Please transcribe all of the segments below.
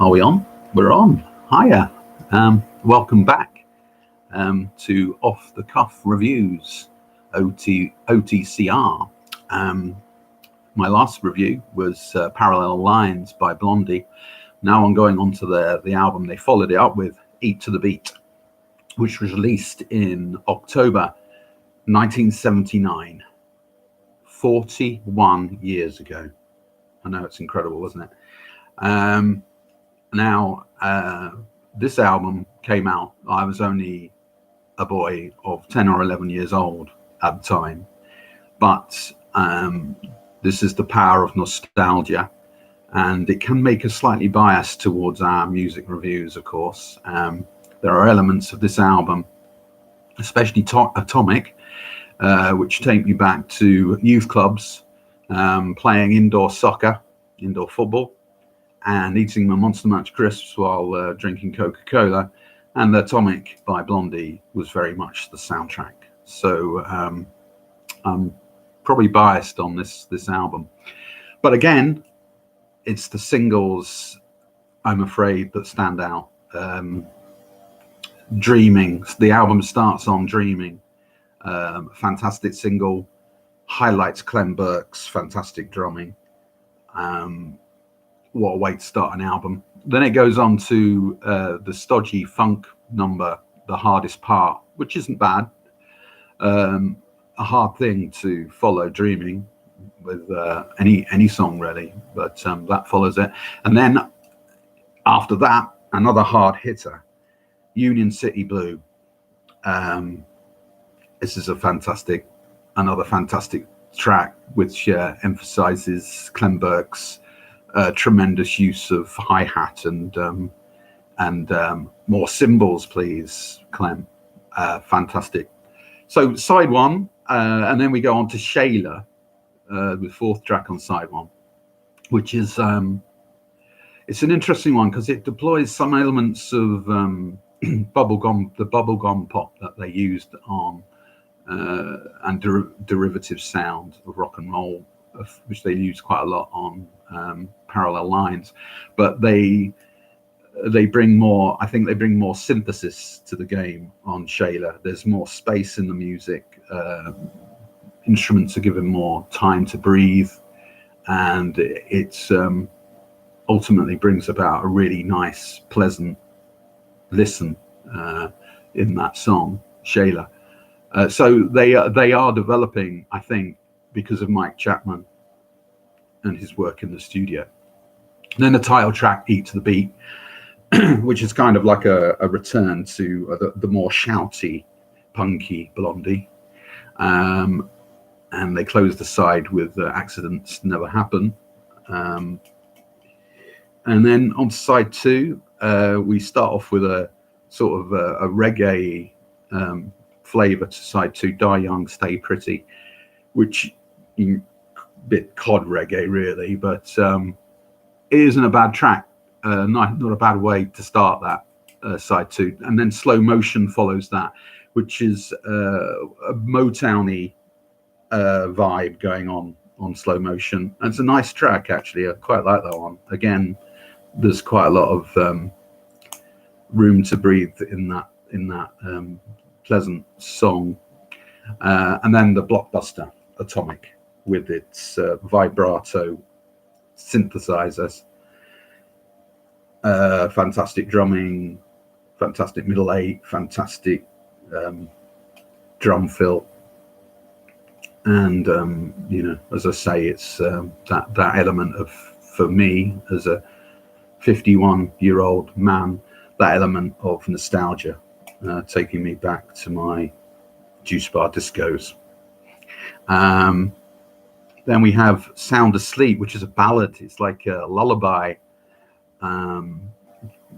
Are we on? We're on. Hiya. Welcome back to Off the Cuff Reviews, OTCR. My last review was Parallel Lines by Blondie. Now I'm going on to the album they followed it up with, Eat to the Beat, which was released in October 1979, 41 years ago. I know, it's incredible, isn't it? This album came out, I was only a boy of 10 or 11 years old at the time, but this is the power of nostalgia, and it can make us slightly biased towards our music reviews, of course. There are elements of this album, especially Atomic, which take me back to youth clubs, playing indoor soccer, indoor football, and eating my Monster Munch crisps while drinking Coca-Cola. And Atomic by Blondie was very much the soundtrack. So I'm probably biased on this album. But again, it's the singles, I'm afraid, that stand out. Dreaming, the album starts on Dreaming. Fantastic single, highlights Clem Burke's fantastic drumming. What a way to start an album. Then it goes on to the stodgy funk number, The Hardest Part, which isn't bad. A hard thing to follow Dreaming with any song really, but that follows it. And then after that, another hard hitter, Union City Blue. This is another fantastic track, which emphasizes Clem Burke's tremendous use of hi-hat and more cymbals, please, Clem. Fantastic. So side one, and then we go on to Shayla, the fourth track on side one, which is it's an interesting one because it deploys some elements of the bubblegum pop that they used on and derivative sound of rock and roll, which they use quite a lot on Parallel Lines, but they bring more. I think they bring more synthesis to the game on Shayla. There's more space in the music. Instruments are given more time to breathe, and it's ultimately brings about a really nice, pleasant listen in that song, Shayla. So they are developing, I think, because of Mike Chapman and his work in the studio. And then the title track, Eat to the Beat, which is kind of like a return to the more shouty, punky Blondie. And they close the side with Accidents Never Happen. And then on side two, we start off with a sort of a reggae flavor to side two, Die Young, Stay Pretty, which bit cod reggae really, but it isn't a bad track. Not a bad way to start that side two. And then Slow Motion follows that, which is a Motown-y vibe going on Slow Motion. And it's a nice track, actually. I quite like that one. Again, there's quite a lot of room to breathe in that pleasant song. And then the blockbuster Atomic with its vibrato synthesizers, fantastic drumming, fantastic middle eight, fantastic drum fill, and as I say, it's that element of, for me as a 51-year-old man, that element of nostalgia, taking me back to my juice bar discos. Then we have Sound Asleep, which is a ballad. It's like a lullaby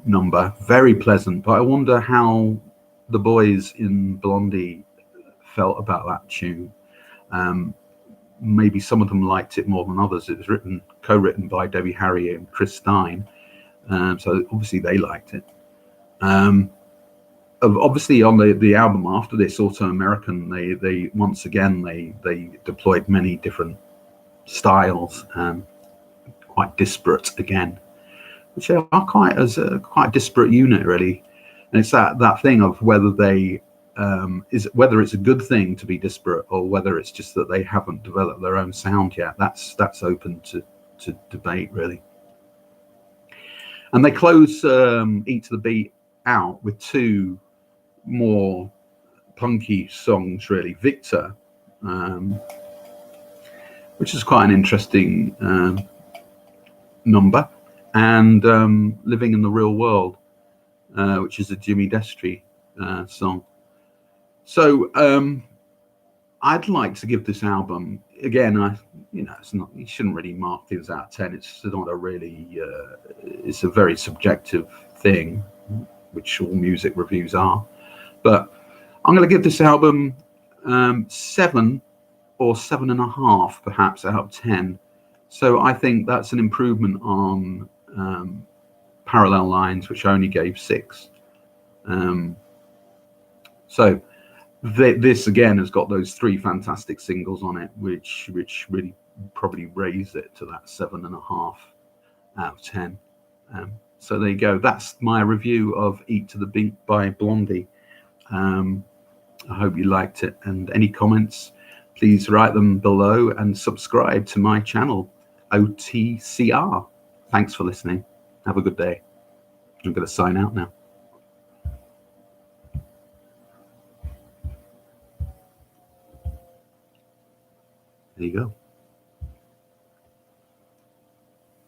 number, very pleasant. But I wonder how the boys in Blondie felt about that tune. Maybe some of them liked it more than others. It was co-written by Debbie Harry and Chris Stein, so obviously they liked it. Obviously on the album after this, Auto American, they once again they deployed many different styles, quite disparate again, which are quite as a quite disparate unit, really. And it's that thing of whether they whether it's a good thing to be disparate, or whether it's just that they haven't developed their own sound yet. That's open to debate, really. And they close Eat to the Beat out with two more punky songs, really. Victor, which is quite an interesting number, and Living in the Real World, which is a Jimmy Destry song. So I'd like to give this album, again, it's not, you shouldn't really mark things out of 10. It's not a really, it's a very subjective thing, which all music reviews are. But I'm going to give this album 7 or 7.5, perhaps, out of 10. So I think that's an improvement on Parallel Lines, which I only gave 6. So this again has got those 3 fantastic singles on it, which really probably raise it to that 7.5 out of 10. So there you go. That's my review of Eat to the Beat by Blondie. I hope you liked it, and any comments, please write them below and subscribe to my channel, OTCR. Thanks for listening. Have a good day. I'm going to sign out now.